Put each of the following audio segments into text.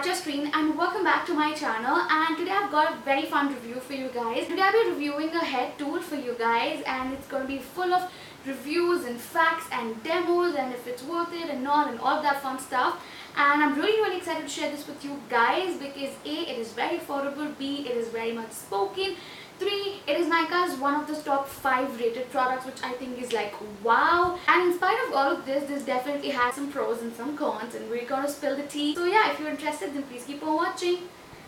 your screen and welcome back to my channel. And today I've got a very fun review for you guys. Today I'll be reviewing a hair tool for you guys, and it's going to be full of reviews and facts and demos and if it's worth it and not and all of that fun stuff. And I'm really excited to share this with you guys because A, it is very affordable, B, it is very much spoken, 3, it is Nykaa's one of the top 5 rated products, which I think is like wow. And in spite of all of this definitely has some pros and some cons, and we're gonna spill the tea. So yeah, if you're interested, then please keep on watching.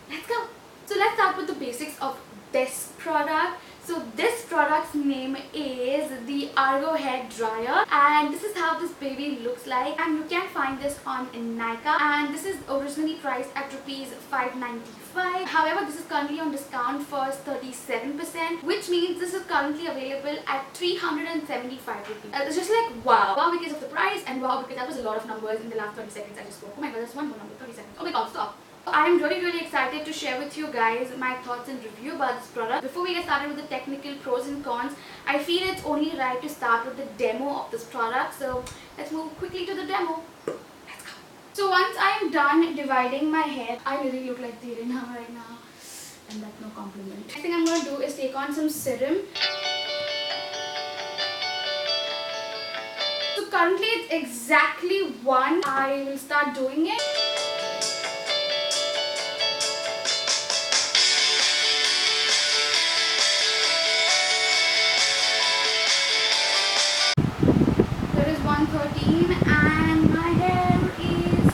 Let's go. So let's start with the basics of this product. So this product's name is the Agaro hair dryer, and this is how this baby looks like, and you can find this on Nykaa, and this is originally priced at rupees 595. However, this is currently on discount for 37%, which means this is currently available at 375 rupees. It's just like wow. Wow because of the price, and wow because that was a lot of numbers in the last 30 seconds I just spoke. Oh my god, there's one more number, 30 seconds. Oh my god, stop. I'm really excited to share with you guys my thoughts and review about this product. Before we get started with the technical pros and cons, I feel it's only right to start with the demo of this product. So let's move quickly to the demo. Let's go. So once I am done dividing my hair, I really look like Tirina right now, and that's no compliment. Next thing I'm going to do is take on some serum. So currently it's exactly 1. I will start doing it. And my hair is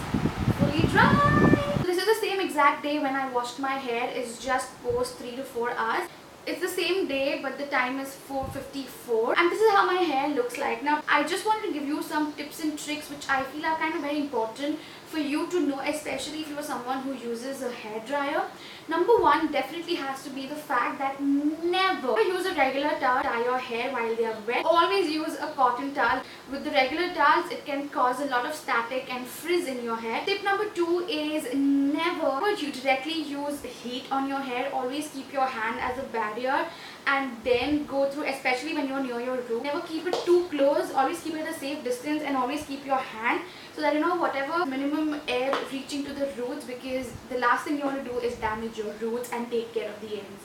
fully dry. This is the same exact day when I washed my hair. It's just post 3 to 4 hours. It's the same day, but the time is 4:54, and this is how my hair looks like. Now I just wanted to give you some tips and tricks which I feel are kind of very important for you to know, especially if you are someone who uses a hair dryer. Number 1 definitely has to be the fact that never use a regular towel to dye your hair while they are wet. Always use a cotton towel. With the regular towels, it can cause a lot of static and frizz in your hair. Tip number 2 is never you directly use heat on your hair. Always keep your hand as a barrier and then go through, especially when you're near your root. Never keep it too close. Always keep it at a safe distance, and always keep your hand so that you know whatever minimum air reaching to the roots, because the last thing you want to do is damage your roots and take care of the ends.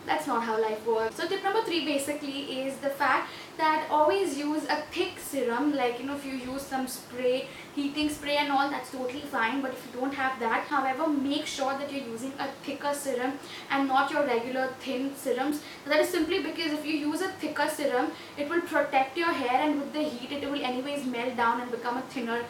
That's not how life works. So tip number 3 basically is the fact that always use a thick serum. Like, you know, if you use some spray, heating spray and all, that's totally fine. But if you don't have that, however, make sure that you're using a thicker serum and not your regular thin serums. That is simply because if you use a thicker serum, it will protect your hair, and with the heat it will anyways melt down and become a thinner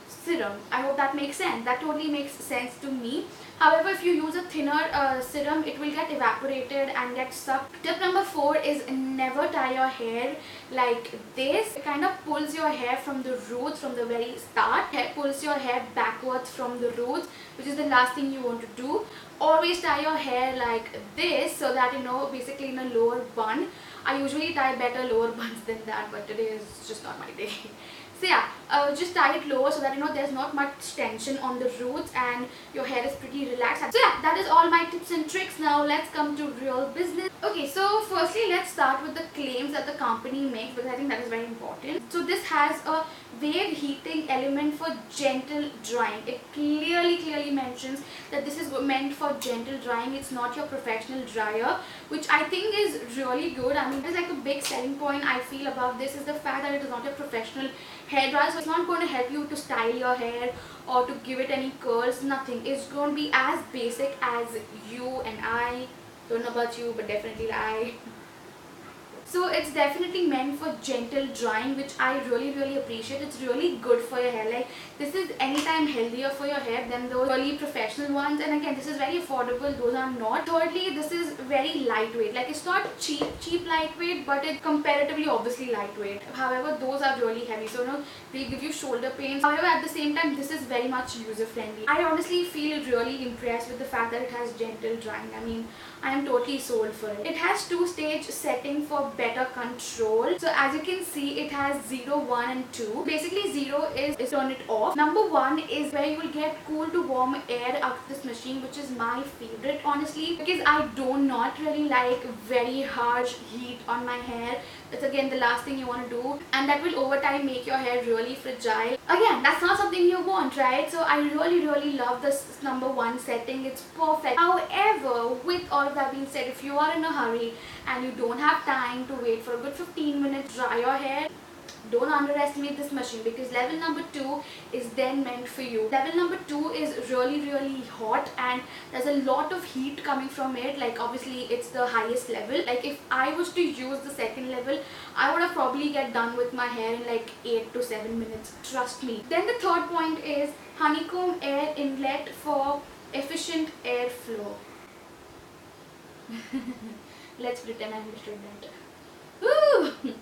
serum. I hope that makes sense. That totally makes sense to me. However, if you use a thinner serum, it will get evaporated and get sucked. Tip number 4 is never tie your hair like this. It kind of pulls your hair from the roots from the very start. It pulls your hair backwards from the roots, which is the last thing you want to do. Always tie your hair like this so that, you know, basically in a lower bun. I usually tie better lower buns than that, but today is just not my day. So yeah, just tie it lower so that, you know, there's not much tension on the roots and your hair is pretty relaxed. So yeah, that is all my tips and tricks. Now let's come to real business. Okay, so firstly let's start with the claims that the company makes, because I think that is very important. So this has a wave heating element for gentle drying. It clearly mentions that this is meant for gentle drying. It's not your professional dryer, which I think is really good. I mean, it's like a big selling point I feel about this is the fact that it is not a professional hair dryer. So it's not going to help you to style your hair or to give it any curls, nothing. It's going to be as basic as you and I. Don't know about you, but definitely I. So it's definitely meant for gentle drying, which I really appreciate. It's really good for your hair. Like, this is anytime healthier for your hair than those really professional ones. And again, this is very affordable. Those are not. Thirdly, this is very lightweight. Like, it's not cheap lightweight, but it's comparatively obviously lightweight. However, those are really heavy. So, you know, they give you shoulder pains. However, at the same time, this is very much user friendly. I honestly feel really impressed with the fact that it has gentle drying. I mean, I am totally sold for it. It has 2-stage setting for better control. So as you can see, it has 0, 1 and 2. Basically 0 is turn it off. Number 1 is where you will get cool to warm air out of this machine, which is my favorite honestly, because I do not really like very harsh heat on my hair. It's again the last thing you want to do, and that will over time make your hair really fragile. Again, that's not something you want, right? So I really love this number 1 setting. It's perfect. However, with all of that being said, if you are in a hurry and you don't have time to wait for a good 15 minutes to dry your hair, don't underestimate this machine, because level number 2 is then meant for you. Level number 2 is really hot, and there's a lot of heat coming from it. Like obviously it's the highest level. Like if I was to use the second level, I would have probably get done with my hair in like 8 to 7 minutes, trust me. Then the third point is honeycomb air inlet for efficient airflow. Let's pretend I understood that. Woo!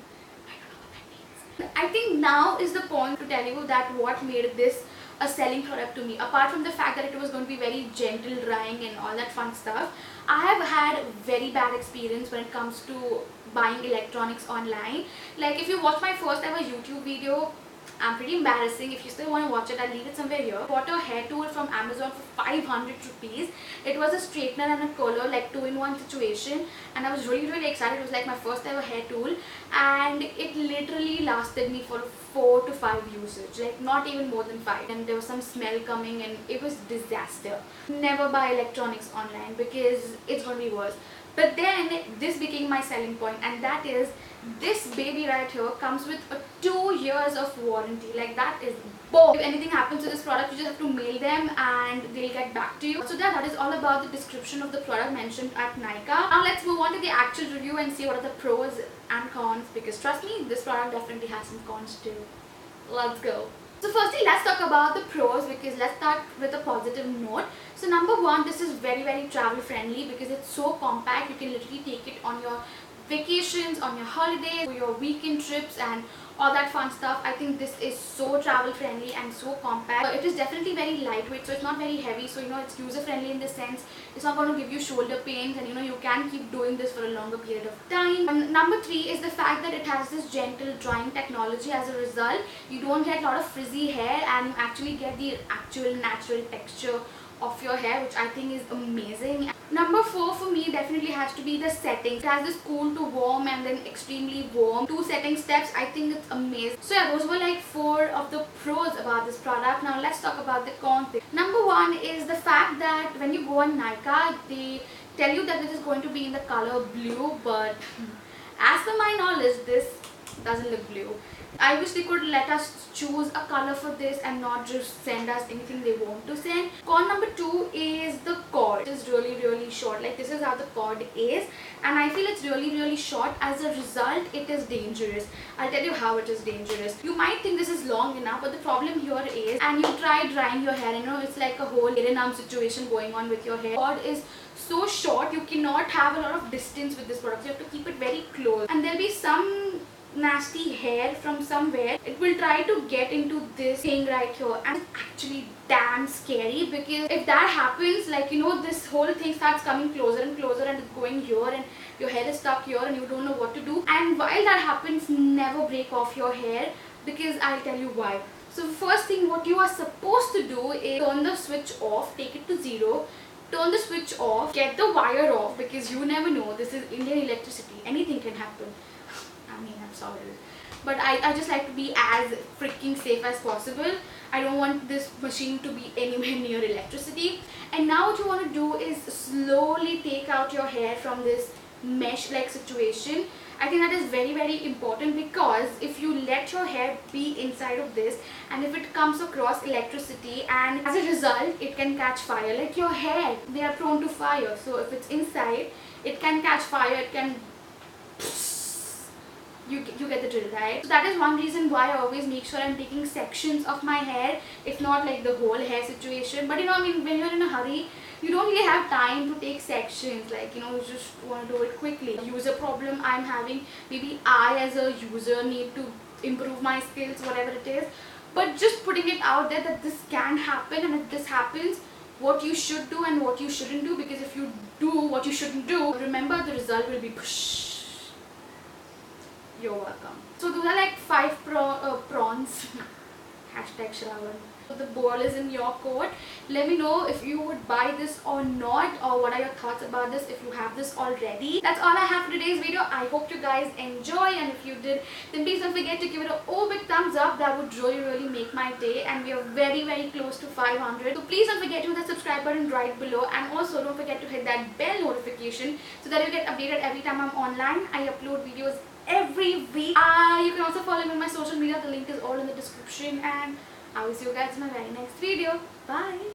I think now is the point to tell you that what made this a selling product to me. Apart from the fact that it was going to be very gentle drying and all that fun stuff, I have had very bad experience when it comes to buying electronics online. Like if you watch my first ever YouTube video, I'm pretty embarrassing. If you still want to watch it, I'll leave it somewhere here. I bought a hair tool from Amazon for 500 rupees. It was a straightener and a curler, like 2-in-1 situation, and I was really excited. It was like my first ever hair tool, and it literally lasted me for 4 to 5 usage, like not even more than 5. And there was some smell coming and it was disaster. Never buy electronics online because it's going to be worse. But then this became my selling point, and that is this baby right here comes with a 2 years of warranty. Like that is bold. If anything happens to this product, you just have to mail them and they'll get back to you. So yeah, that is all about the description of the product mentioned at Nykaa. Now let's move on to the actual review and see what are the pros and cons, because trust me, this product definitely has some cons too. Let's go. So firstly, let's talk about the pros, because let's start with a positive note. So number 1, this is very travel friendly because it's so compact. You can literally take it on your vacations, on your holidays, for your weekend trips and all that fun stuff. I think this is so travel friendly and so compact. It is definitely very lightweight, so it's not very heavy, so it's user friendly in the sense it's not going to give you shoulder pains, and you can keep doing this for a longer period of time. Number 3 is the fact that it has this gentle drying technology. As a result, you don't get a lot of frizzy hair and you actually get the actual natural texture of your hair, which I think is amazing. Number 4 for me definitely has to be the settings. It has this cool to warm and then extremely warm 2 setting steps. I think it's amazing. So yeah, those were like 4 of the pros about this product. Now let's talk about the cons. Number 1 is the fact that when you go on Nykaa, they tell you that this is going to be in the color blue, but as per my knowledge, this doesn't look blue. I wish they could let us choose a color for this and not just send us anything they want to send. Con number 2 is the cord. It is really short. Like this is how the cord is, and I feel it's really short. As a result, it is dangerous. I'll tell you how it is dangerous. You might think this is long enough, but the problem here is, and you try drying your hair, it's like a whole arm situation going on with your hair. The cord is so short, you cannot have a lot of distance with this product. You have to keep it very close, and there'll be some nasty hair from somewhere. It will try to get into this thing right here, and it's actually damn scary, because if that happens, like this whole thing starts coming closer and closer, and it's going here and your hair is stuck here and you don't know what to do. And while that happens, never break off your hair, because I'll tell you why. So first thing, what you are supposed to do is turn the switch off, take it to 0, turn the switch off, get the wire off, because you never know, this is Indian electricity, anything can happen. I mean, I'm sorry, but I just like to be as freaking safe as possible. I don't want this machine to be anywhere near electricity. And now what you want to do is slowly take out your hair from this mesh like situation. I think that is very important, because if you let your hair be inside of this, and if it comes across electricity, and as a result it can catch fire. Like your hair, they are prone to fire, so if it's inside, it can catch fire, it can you get the drill, right? So that is one reason why I always make sure I'm taking sections of my hair, if not like the whole hair situation. But I mean, when you're in a hurry, you don't really have time to take sections, like you just want to do it quickly. User problem I'm having, maybe I as a user need to improve my skills, whatever it is. But just putting it out there that this can happen, and if this happens, what you should do and what you shouldn't do, because if you do what you shouldn't do, remember the result will be push. You're welcome. So those are like 5 prawns. Hashtag Shravan. the ball is in your court. Let me know if you would buy this or not, or what are your thoughts about this if you have this already. That's all I have for today's video. I hope you guys enjoy, and if you did, then please don't forget to give it a big thumbs up. That would really make my day, and we are very close to 500. So please don't forget to hit the subscribe button right below, and also don't forget to hit that bell notification so that you get updated every time I'm online. I upload videos every week. You can also follow me on my social media. The link is all in the description, and I will see you guys in my very next video. Bye.